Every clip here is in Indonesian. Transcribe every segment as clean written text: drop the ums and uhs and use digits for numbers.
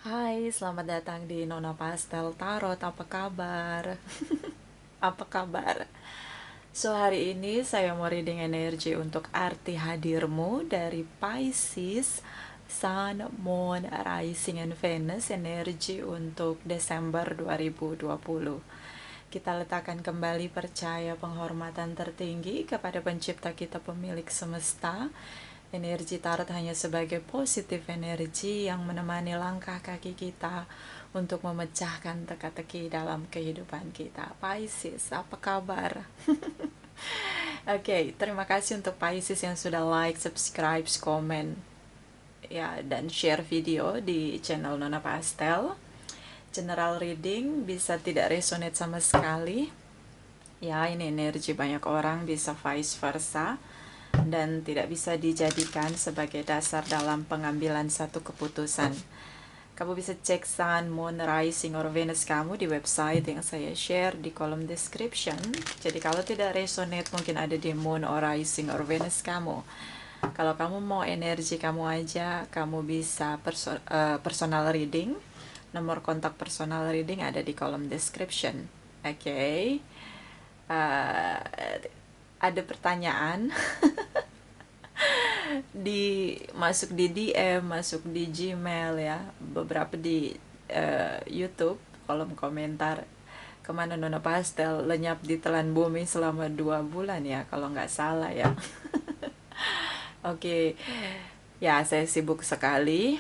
Hai, selamat datang di Nona Pastel Tarot. Apa kabar? Apa kabar? So, hari ini saya mau reading energi untuk arti hadirmu dari Pisces, Sun, Moon, Rising, and Venus. Energi untuk Desember 2020. Kita letakkan kembali percaya penghormatan tertinggi kepada pencipta kita, pemilik semesta. Energi tarot hanya sebagai positif energi yang menemani langkah kaki kita untuk memecahkan teka-teki dalam kehidupan kita. Pisces, apa kabar? Oke, terima kasih untuk Pisces yang sudah like, subscribe, komen, ya, dan share video di channel Nona Pastel. General reading bisa tidak resonate sama sekali. Ya, ini energi banyak orang, bisa vice versa, dan tidak bisa dijadikan sebagai dasar dalam pengambilan satu keputusan. Kamu bisa cek Sun, Moon, Rising, or Venus kamu di website yang saya share di kolom description. Jadi kalau tidak resonate, mungkin ada di Moon, or Rising, or Venus kamu. Kalau kamu mau energi kamu aja, kamu bisa personal reading. Nomor kontak personal reading ada di kolom description. Oke. Uh, ada pertanyaan masuk di DM, masuk di Gmail, ya, beberapa di YouTube, kolom komentar, kemana Nona Pastel lenyap di telan bumi selama 2 bulan, ya, kalau nggak salah, ya. Oke, ya, saya sibuk sekali.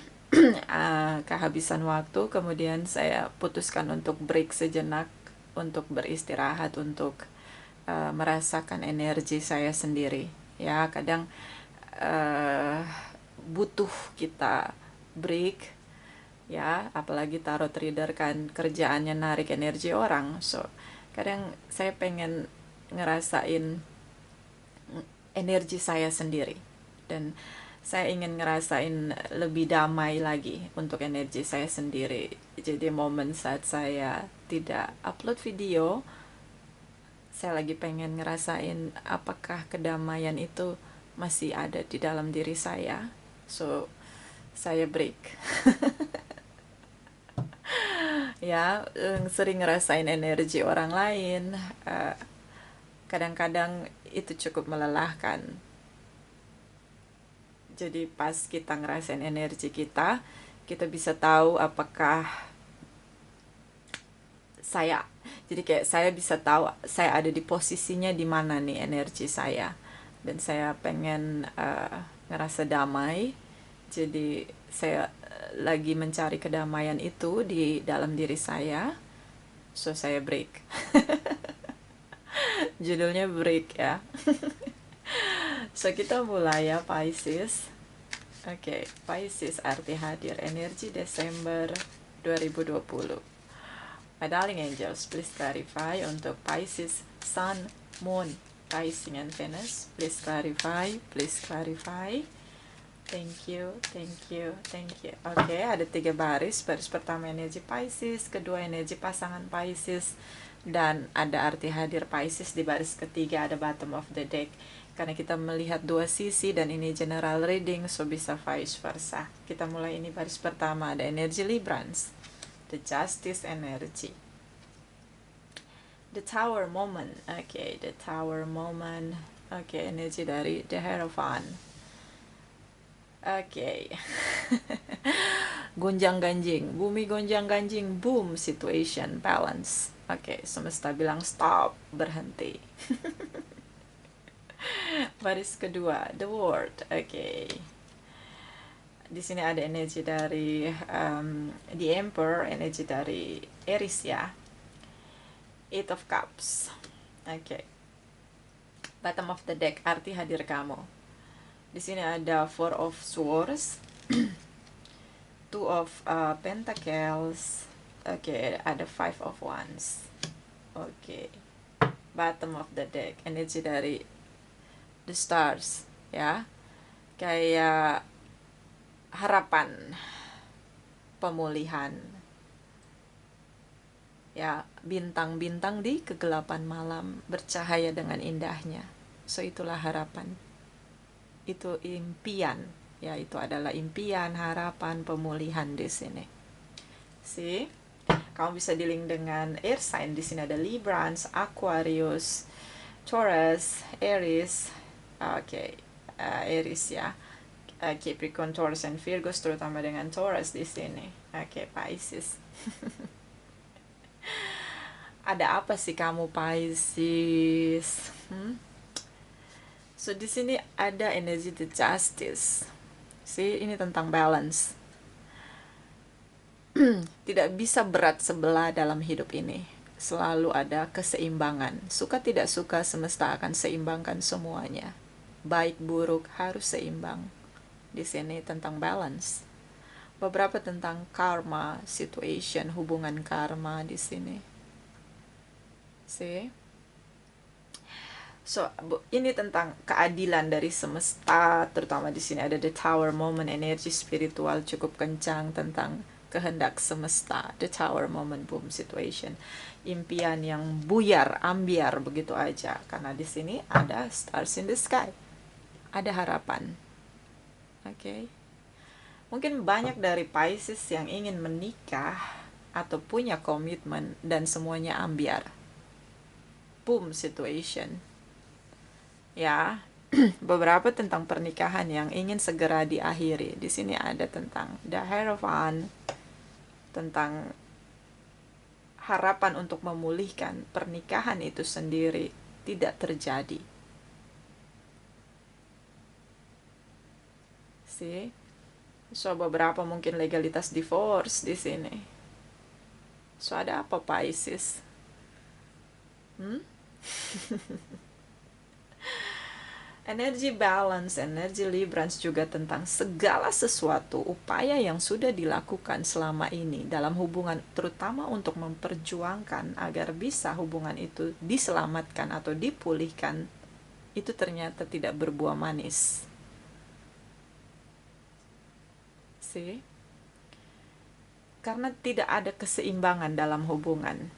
Kehabisan waktu, kemudian saya putuskan untuk break sejenak, untuk beristirahat, untuk merasakan energi saya sendiri, ya. Kadang butuh kita break, ya, apalagi tarot reader kan kerjaannya narik energi orang. So kadang saya pengen ngerasain energi saya sendiri, dan saya ingin ngerasain lebih damai lagi untuk energi saya sendiri. Jadi momen saat saya tidak upload video, saya lagi pengen ngerasain apakah kedamaian itu masih ada di dalam diri saya. So saya break. Ya, sering ngerasain energi orang lain. Kadang-kadang itu cukup melelahkan. Jadi pas kita ngerasain energi kita bisa tahu apakah saya, jadi kayak saya bisa tahu saya ada di posisinya di mana nih energi saya. Dan saya pengen ngerasa damai. Jadi saya lagi mencari kedamaian itu di dalam diri saya. So saya break. Judulnya break, ya. So kita mulai, ya, Pisces. Oke, Pisces arti hadir energi Desember 2020. My darling angels, please clarify untuk Pisces, Sun, Moon, Rising, and Venus. Please clarify, please clarify. Thank you, thank you, thank you. Oke, ada 3 baris. Baris pertama energi Pisces, kedua energi pasangan Pisces, dan ada arti hadir Pisces. Di baris ketiga ada bottom of the deck. Karena kita melihat 2 sisi dan ini general reading, so bisa vice versa. Kita mulai, ini baris pertama, ada energi Librans, the Justice energy. The Tower moment. Oke, the Tower moment. Oke, energi dari the Hierophant. Oke. Gonjang ganjing, bumi gonjang ganjing, boom, situation, balance. Oke, semesta bilang stop, berhenti. Baris kedua, the world. Oke. Di sini ada energi dari the Emperor, energi dari Aries, ya. Eight of Cups. Oke. Bottom of the deck, arti hadir kamu. Di sini ada Four of Swords, Two of Pentacles. Oke, ada Five of Wands. Oke. Bottom of the deck, energi dari the stars, ya. Kayak harapan, pemulihan. Ya, bintang-bintang di kegelapan malam bercahaya dengan indahnya. So itulah harapan. Itu impian, ya, itu adalah impian, harapan, pemulihan di sini. See? Kamu bisa dealing dengan air sign. Di sini ada Librans, Aquarius, Taurus, Aries. Oke, Aries ya. Capricorn, Taurus, and Virgos, terutama dengan Taurus di sini. Oke, Pisces. Ada apa sih kamu Pisces? So di sini ada energi the justice. See, ini tentang balance. Tidak bisa berat sebelah dalam hidup ini. Selalu ada keseimbangan. Suka tidak suka, semesta akan seimbangkan semuanya. Baik buruk harus seimbang. Di sini tentang balance. Beberapa tentang karma, situation, hubungan karma di sini. See? So, ini tentang keadilan dari semesta, terutama di sini ada the tower moment, energi spiritual cukup kencang tentang kehendak semesta, the tower moment, boom situation, impian yang buyar, ambiar begitu aja, karena di sini ada stars in the sky, ada harapan. Oke. Mungkin banyak dari Pisces yang ingin menikah atau punya komitmen dan semuanya ambiar. Boom situation. Ya, beberapa tentang pernikahan yang ingin segera diakhiri. Di sini ada tentang the Hierophant, tentang harapan untuk memulihkan pernikahan itu sendiri tidak terjadi. See? So, beberapa mungkin legalitas divorce di sini. So, ada apa Pisces? Energi balance, energi Librans juga tentang segala sesuatu upaya yang sudah dilakukan selama ini dalam hubungan, terutama untuk memperjuangkan agar bisa hubungan itu diselamatkan atau dipulihkan, itu ternyata tidak berbuah manis. See? Karena tidak ada keseimbangan dalam hubungan.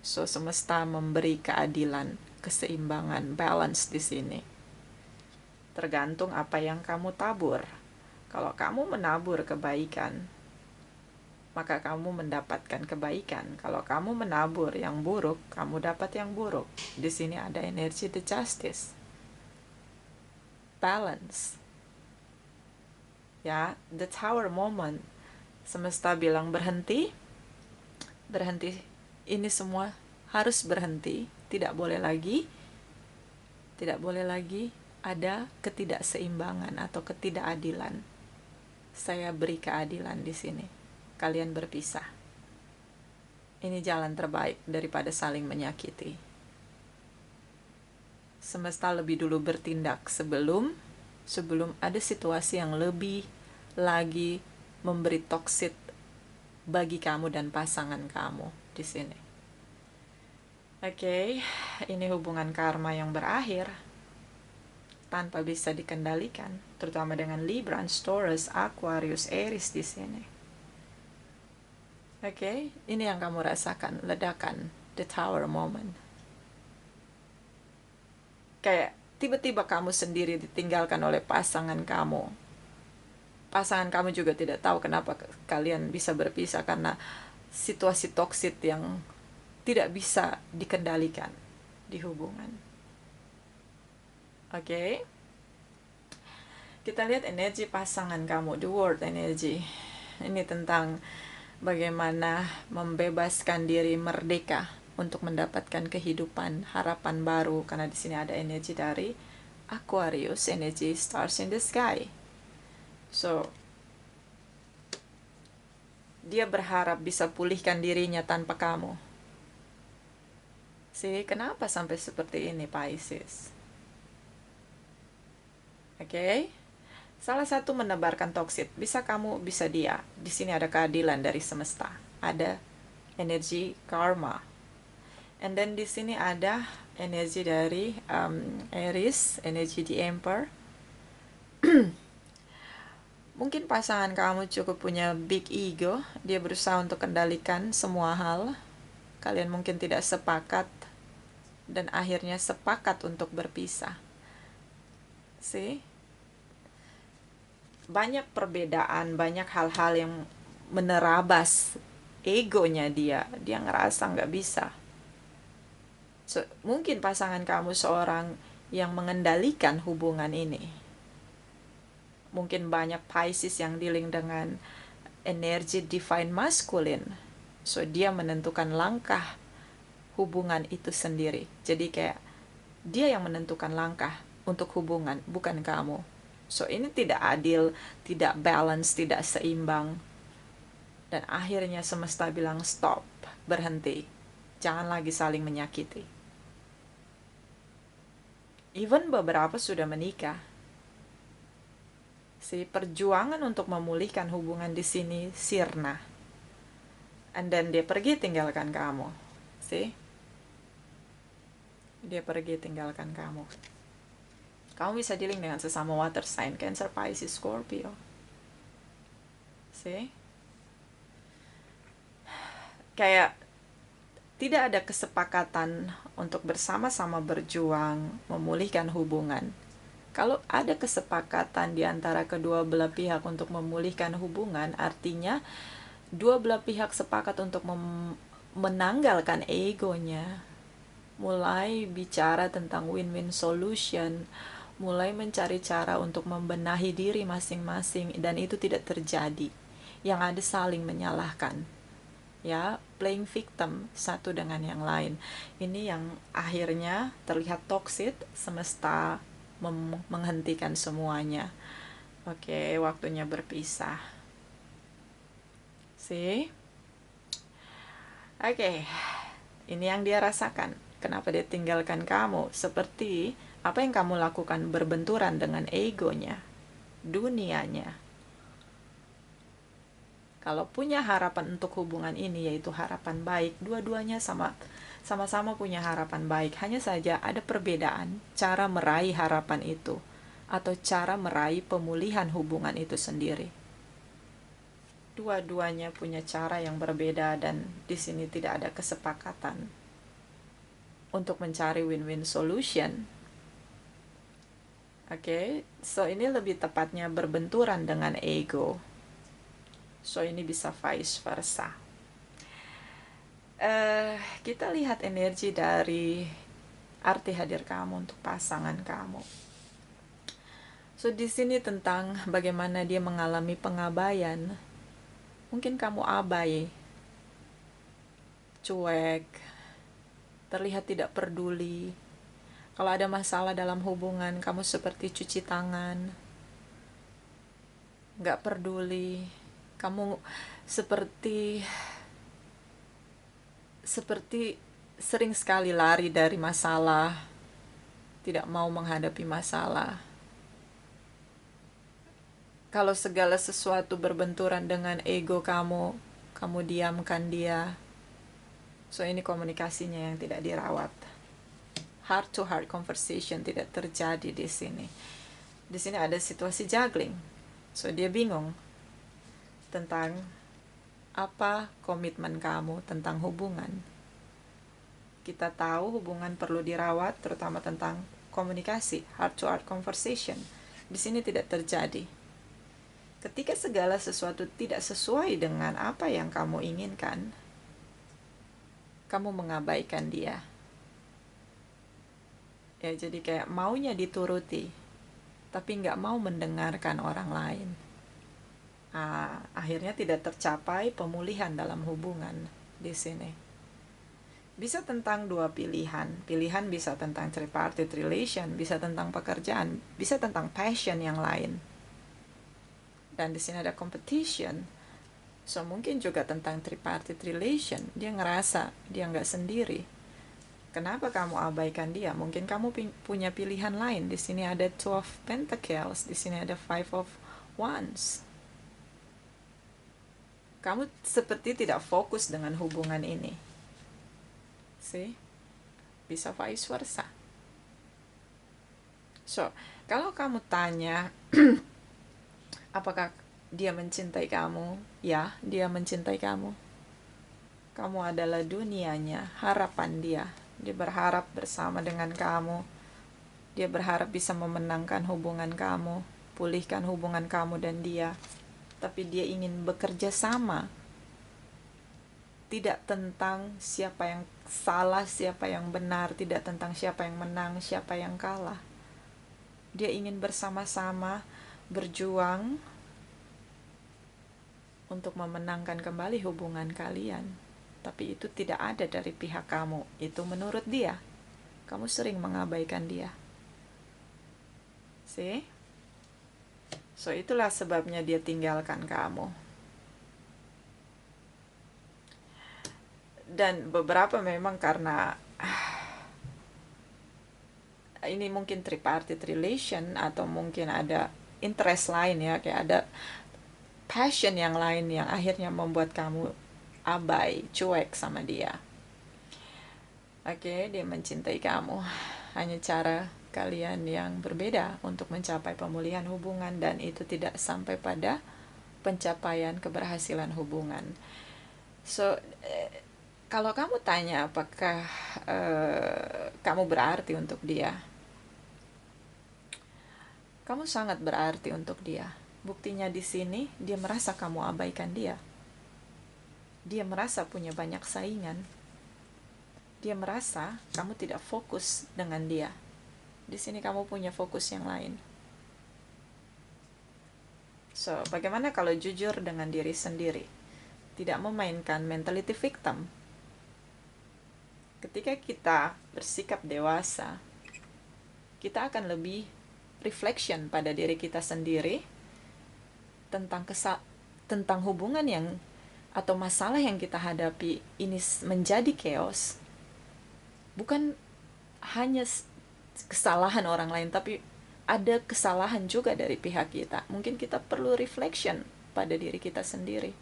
So, semesta memberi keadilan, keseimbangan, balance di sini. Tergantung apa yang kamu tabur. Kalau kamu menabur kebaikan, maka kamu mendapatkan kebaikan. Kalau kamu menabur yang buruk, kamu dapat yang buruk. Di sini ada energi the justice. Balance. Ya, the tower moment. Semesta bilang berhenti. Berhenti. Ini semua harus berhenti. Tidak boleh lagi. Tidak boleh lagi ada ketidakseimbangan atau ketidakadilan. Saya beri keadilan di sini. Kalian berpisah. Ini jalan terbaik daripada saling menyakiti. Semesta lebih dulu bertindak sebelum ada situasi yang lebih lagi memberi toksit bagi kamu dan pasangan kamu di sini. Oke, ini hubungan karma yang berakhir tanpa bisa dikendalikan, terutama dengan Libra, Taurus, Aquarius, Aries di sini. Oke, ini yang kamu rasakan, ledakan, the tower moment. Kayak tiba-tiba kamu sendiri ditinggalkan oleh pasangan kamu. Pasangan kamu juga tidak tahu kenapa kalian bisa berpisah, karena situasi toksit yang tidak bisa dikendalikan di hubungan. Oke. Kita lihat energi pasangan kamu, the world energy. Ini tentang bagaimana membebaskan diri merdeka untuk mendapatkan kehidupan, harapan baru, karena di sini ada energi dari Aquarius, energi stars in the sky. So, dia berharap bisa pulihkan dirinya tanpa kamu. Kenapa sampai seperti ini Pisces? Oke. Salah satu menebarkan toksit. Bisa kamu, bisa dia. Di sini ada keadilan dari semesta. Ada energi karma. And then di sini ada energi dari Aries, energi the Emperor. Mungkin pasangan kamu cukup punya big ego. Dia berusaha untuk kendalikan semua hal. Kalian mungkin tidak sepakat. Dan akhirnya sepakat untuk berpisah. Banyak perbedaan, banyak hal-hal yang menerabas egonya dia ngerasa nggak bisa. Mungkin pasangan kamu seorang yang mengendalikan hubungan ini. Mungkin banyak Pisces yang dealing dengan energi divine masculine. So dia menentukan langkah hubungan itu sendiri. Jadi kayak dia yang menentukan langkah untuk hubungan, bukan kamu. So ini tidak adil, tidak balance, tidak seimbang. Dan akhirnya semesta bilang stop, berhenti. Jangan lagi saling menyakiti. Even beberapa sudah menikah. Si perjuangan untuk memulihkan hubungan di sini sirna. And then dia pergi tinggalkan kamu. See? Dia pergi tinggalkan kamu. Kamu bisa dealing dengan sesama water sign, Cancer, Pisces, Scorpio. See? Kayak tidak ada kesepakatan untuk bersama-sama berjuang memulihkan hubungan. Kalau ada kesepakatan di antara kedua belah pihak untuk memulihkan hubungan, artinya dua belah pihak sepakat untuk menanggalkan egonya, mulai bicara tentang win-win solution, mulai mencari cara untuk membenahi diri masing-masing, dan itu tidak terjadi. Yang ada saling menyalahkan, ya, playing victim satu dengan yang lain. Ini yang akhirnya terlihat toxic, semesta menghentikan semuanya. Oke, waktunya berpisah. See? Oke, ini yang dia rasakan. Kenapa dia tinggalkan kamu? Seperti apa yang kamu lakukan berbenturan dengan egonya, dunianya. Kalau punya harapan untuk hubungan ini, yaitu harapan baik, dua-duanya sama-sama punya harapan baik. Hanya saja ada perbedaan cara meraih harapan itu, atau cara meraih pemulihan hubungan itu sendiri. Dua-duanya punya cara yang berbeda, dan di sini tidak ada kesepakatan untuk mencari win-win solution. Oke, so ini lebih tepatnya berbenturan dengan ego. So ini bisa vice versa. Kita lihat energi dari arti hadir kamu untuk pasangan kamu. So di sini tentang bagaimana dia mengalami pengabaian. Mungkin kamu abai, cuek, terlihat tidak peduli. Kalau ada masalah dalam hubungan, kamu seperti cuci tangan, gak peduli. Kamu seperti sering sekali lari dari masalah, tidak mau menghadapi masalah. Kalau segala sesuatu berbenturan dengan ego kamu diamkan dia. So ini komunikasinya yang tidak dirawat. Heart to heart conversation tidak terjadi di sini. Di sini ada situasi juggling. So dia bingung tentang apa komitmen kamu tentang hubungan. Kita tahu hubungan perlu dirawat, terutama tentang komunikasi, heart to heart conversation. Di sini tidak terjadi. Ketika segala sesuatu tidak sesuai dengan apa yang kamu inginkan, kamu mengabaikan dia. Ya, jadi kayak maunya dituruti, tapi nggak mau mendengarkan orang lain. Akhirnya tidak tercapai pemulihan dalam hubungan di sini. Bisa tentang dua pilihan. Pilihan bisa tentang tripartite relation, bisa tentang pekerjaan, bisa tentang passion yang lain. Dan di sini ada competition. So mungkin juga tentang tripartite relation. Dia ngerasa dia nggak sendiri. Kenapa kamu abaikan dia? Mungkin kamu punya pilihan lain. Di sini ada Two of Pentacles, di sini ada Five of Wands. Kamu seperti tidak fokus dengan hubungan ini. See? Bisa vice versa. So, kalau kamu tanya apakah dia mencintai kamu? Ya, dia mencintai kamu. Kamu adalah dunianya, harapan dia. Dia berharap bersama dengan kamu. Dia berharap bisa memenangkan hubungan kamu, pulihkan hubungan kamu dan dia. Tapi dia ingin bekerja sama. tidak tentang siapa yang salah, siapa yang benar, tidak tentang siapa yang menang, siapa yang kalah. Dia ingin bersama-sama berjuang untuk memenangkan kembali hubungan kalian. Tapi itu tidak ada dari pihak kamu. Itu menurut dia. Kamu sering mengabaikan dia. See? So itulah sebabnya dia tinggalkan kamu. Dan beberapa memang karena ini mungkin tripartite relation, atau mungkin ada interest lain ya, kayak ada passion yang lain yang akhirnya membuat kamu abai, cuek sama dia. Oke, dia mencintai kamu. Hanya cara kalian yang berbeda untuk mencapai pemulihan hubungan, dan itu tidak sampai pada pencapaian keberhasilan hubungan. So, kalau kamu tanya apakah kamu berarti untuk dia, kamu sangat berarti untuk dia. Buktinya di sini, dia merasa kamu abaikan dia. Dia merasa punya banyak saingan. Dia merasa kamu tidak fokus dengan dia. Di sini kamu punya fokus yang lain. So, bagaimana kalau jujur dengan diri sendiri? Tidak memainkan mentality victim. Ketika kita bersikap dewasa, kita akan lebih reflection pada diri kita sendiri tentang hubungan yang atau masalah yang kita hadapi ini menjadi chaos. Bukan hanya kesalahan orang lain, tapi ada kesalahan juga dari pihak kita. Mungkin kita perlu reflection pada diri kita sendiri.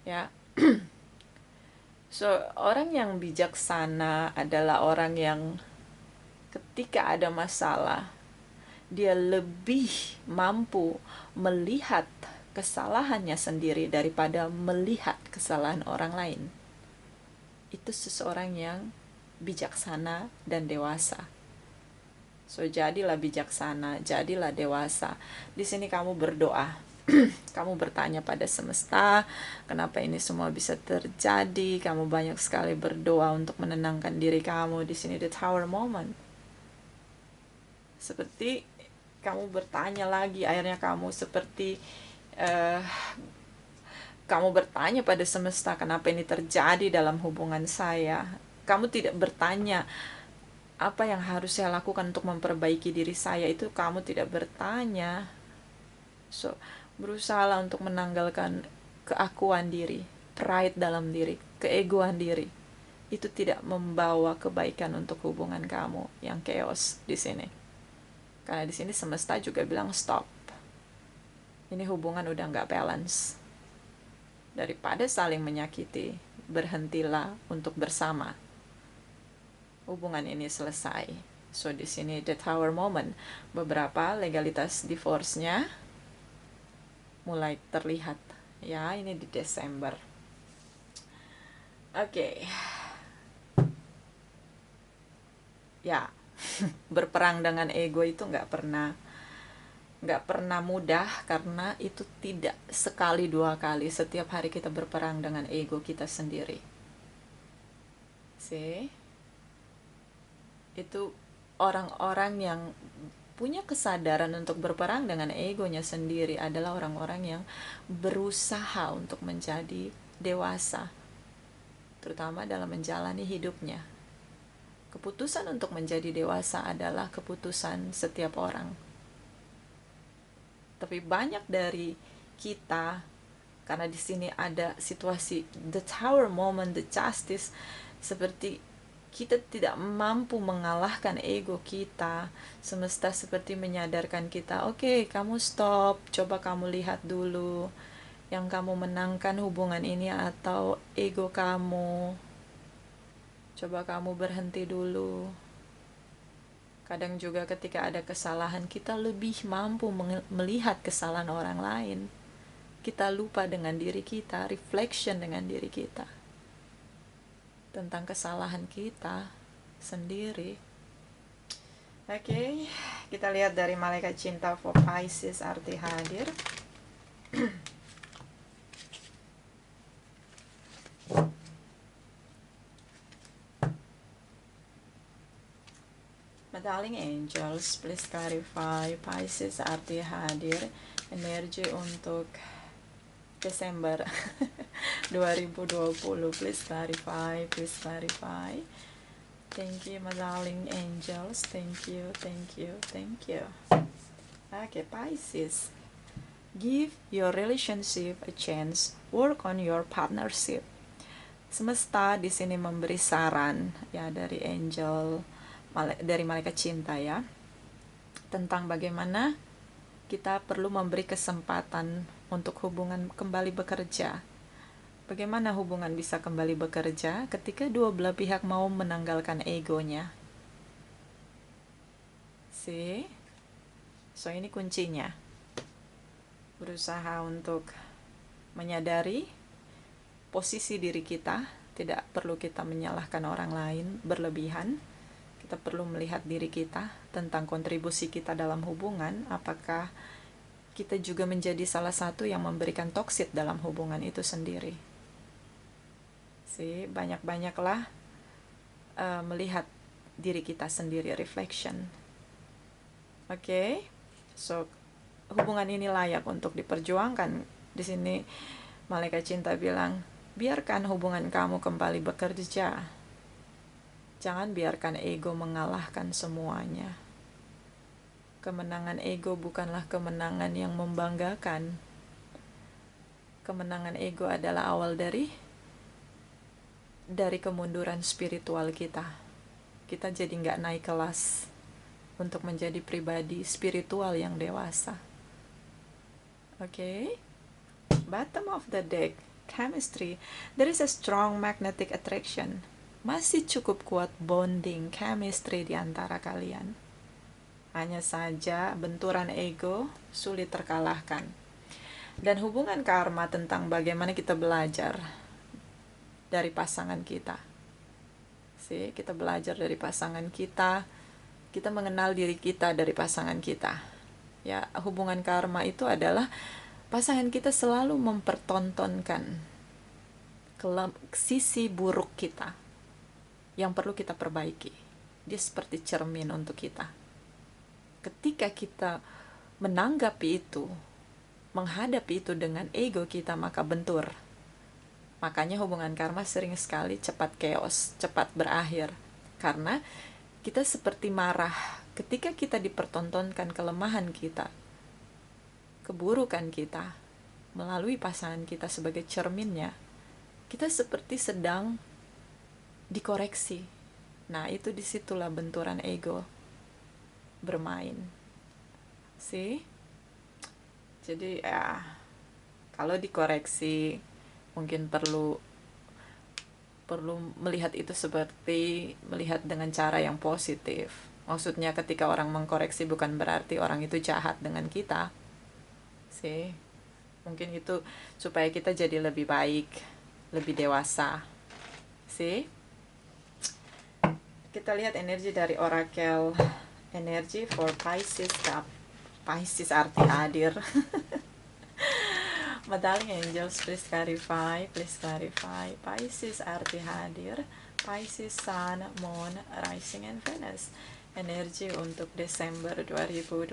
Ya. So, orang yang bijaksana adalah orang yang ketika ada masalah, dia lebih mampu melihat kesalahannya sendiri daripada melihat kesalahan orang lain. Itu seseorang yang bijaksana dan dewasa. So, jadilah bijaksana, jadilah dewasa. Di sini kamu berdoa. Kamu bertanya pada semesta, kenapa ini semua bisa terjadi? Kamu banyak sekali berdoa untuk menenangkan diri kamu. Di sini the tower moment. Seperti kamu bertanya lagi, akhirnya kamu seperti kamu bertanya pada semesta, kenapa ini terjadi dalam hubungan saya? Kamu tidak bertanya apa yang harus saya lakukan untuk memperbaiki diri saya. Itu kamu tidak bertanya. So, berusaha untuk menanggalkan keakuan diri, pride dalam diri, keegoan diri. Itu tidak membawa kebaikan untuk hubungan kamu yang chaos di sini. Karena di sini semesta juga bilang stop. Ini hubungan udah nggak balance. Daripada saling menyakiti, berhentilah untuk bersama. Hubungan ini selesai. So di sini the tower moment. Beberapa legalitas divorce-nya mulai terlihat. Ya, ini di Desember. Oke. Ya, berperang dengan ego itu nggak pernah mudah, karena itu tidak sekali dua kali. Setiap hari kita berperang dengan ego kita sendiri. See? Itu orang-orang yang punya kesadaran untuk berperang dengan egonya sendiri adalah orang-orang yang berusaha untuk menjadi dewasa, terutama dalam menjalani hidupnya. Keputusan untuk menjadi dewasa adalah keputusan setiap orang. Tapi banyak dari kita, karena di sini ada situasi the tower moment, the justice, seperti kita tidak mampu mengalahkan ego kita. Semesta seperti menyadarkan kita, oke, kamu stop, coba kamu lihat dulu, yang kamu menangkan hubungan ini atau ego kamu. Coba kamu berhenti dulu. Kadang juga ketika ada kesalahan, kita lebih mampu melihat kesalahan orang lain. Kita lupa dengan diri kita, reflection dengan diri kita tentang kesalahan kita sendiri. Oke, kita lihat dari malaikat cinta for Pisces, arti hadir. Darling angels, please clarify. Pisces arti hadir, energi untuk Desember 2020. Please clarify, please clarify. Thank you, my darling angels. Thank you, thank you, thank you. Okay, Pisces. Give your relationship a chance. Work on your partnership. Semesta di sini memberi saran ya dari angel, dari malaikat cinta ya, tentang bagaimana kita perlu memberi kesempatan untuk hubungan kembali bekerja. Bagaimana hubungan bisa kembali bekerja ketika dua belah pihak mau menanggalkan egonya. See? So ini kuncinya. Berusaha untuk menyadari posisi diri kita, tidak perlu kita menyalahkan orang lain berlebihan. Kita perlu melihat diri kita tentang kontribusi kita dalam hubungan, apakah kita juga menjadi salah satu yang memberikan toksit dalam hubungan itu sendiri. Banyak-banyaklah melihat diri kita sendiri, reflection. Oke, so hubungan ini layak untuk diperjuangkan. Di sini malaikat cinta bilang, biarkan hubungan kamu kembali bekerja. Jangan biarkan ego mengalahkan semuanya. Kemenangan ego bukanlah kemenangan yang membanggakan. Kemenangan ego adalah awal dari kemunduran spiritual kita. Kita jadi nggak naik kelas untuk menjadi pribadi spiritual yang dewasa. Okay? Bottom of the deck, chemistry. There is a strong magnetic attraction. Masih cukup kuat bonding, chemistry di antara kalian. Hanya saja benturan ego sulit terkalahkan. Dan hubungan karma tentang bagaimana kita belajar dari pasangan kita. Kita belajar dari pasangan kita. Kita mengenal diri kita dari pasangan kita. Ya, hubungan karma itu adalah pasangan kita selalu mempertontonkan sisi buruk kita yang perlu kita perbaiki. Dia seperti cermin untuk kita. Ketika kita menanggapi itu, menghadapi itu dengan ego kita, maka bentur. Makanya hubungan karma sering sekali cepat chaos, cepat berakhir. Karena kita seperti marah ketika kita dipertontonkan kelemahan kita, keburukan kita, melalui pasangan kita sebagai cerminnya. Kita seperti sedang dikoreksi. Nah, itu disitulah benturan ego bermain. Jadi ya, kalau dikoreksi mungkin perlu melihat itu seperti melihat dengan cara yang positif. Maksudnya ketika orang mengkoreksi bukan berarti orang itu jahat dengan kita. Mungkin itu supaya kita jadi lebih baik, lebih dewasa. Kita lihat energi dari oracle, energi for Pisces cup. Pisces arti hadir. My darling angels, please clarify, please clarify. Pisces arti hadir, Pisces Sun, Moon, Rising, and Venus. Energi untuk Desember 2020,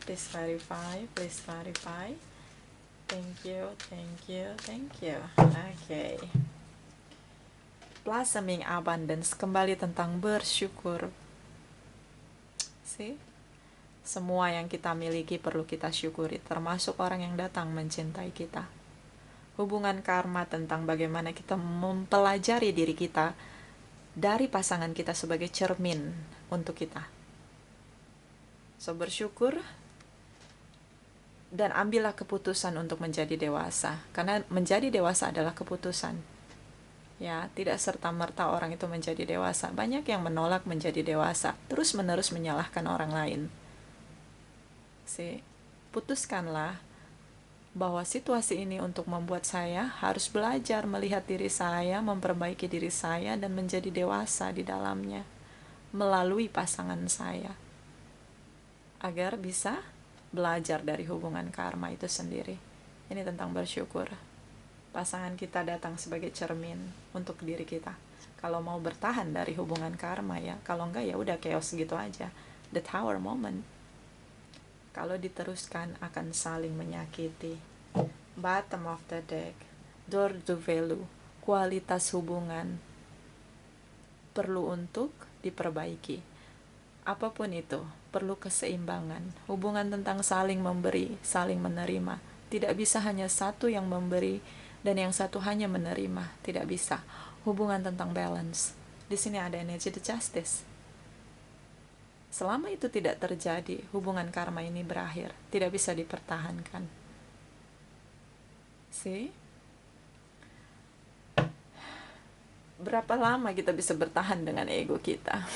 please clarify, please clarify. Thank you, thank you, thank you. Okay. Blossoming abundance, kembali tentang bersyukur. Semua yang kita miliki perlu kita syukuri, termasuk orang yang datang mencintai kita. Hubungan karma tentang bagaimana kita mempelajari diri kita dari pasangan kita sebagai cermin untuk kita. So, bersyukur dan ambillah keputusan untuk menjadi dewasa, karena menjadi dewasa adalah keputusan. Ya, tidak serta-merta orang itu menjadi dewasa. Banyak yang menolak menjadi dewasa, terus-menerus menyalahkan orang lain. Putuskanlah bahwa situasi ini untuk membuat saya harus belajar melihat diri saya, memperbaiki diri saya, dan menjadi dewasa di dalamnya melalui pasangan saya, agar bisa belajar dari hubungan karma itu sendiri. Ini tentang bersyukur. Pasangan kita datang sebagai cermin untuk diri kita. Kalau mau bertahan dari hubungan karma ya, kalau enggak ya udah chaos gitu aja. The Tower moment. Kalau diteruskan akan saling menyakiti. Bottom of the deck. Door to value. Kualitas hubungan perlu untuk diperbaiki. Apapun itu, perlu keseimbangan. Hubungan tentang saling memberi, saling menerima. Tidak bisa hanya satu yang memberi dan yang satu hanya menerima. Tidak bisa. Hubungan tentang balance. Di sini ada energi the justice. Selama itu tidak terjadi, hubungan karma ini berakhir. Tidak bisa dipertahankan. See? Berapa lama kita bisa bertahan dengan ego kita?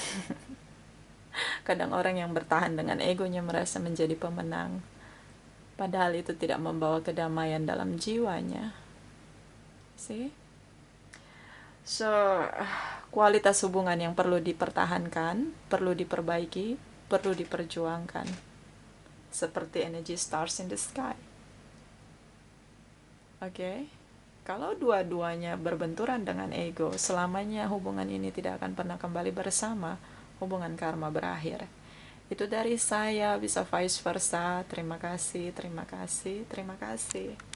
Kadang orang yang bertahan dengan egonya merasa menjadi pemenang, padahal itu tidak membawa kedamaian dalam jiwanya. See? So, kualitas hubungan yang perlu dipertahankan, perlu diperbaiki, perlu diperjuangkan. Seperti energy stars in the sky. Oke? Kalau dua-duanya berbenturan dengan ego, selamanya hubungan ini tidak akan pernah kembali bersama. Hubungan karma berakhir. Itu dari saya, bisa vice versa. Terima kasih, terima kasih, terima kasih.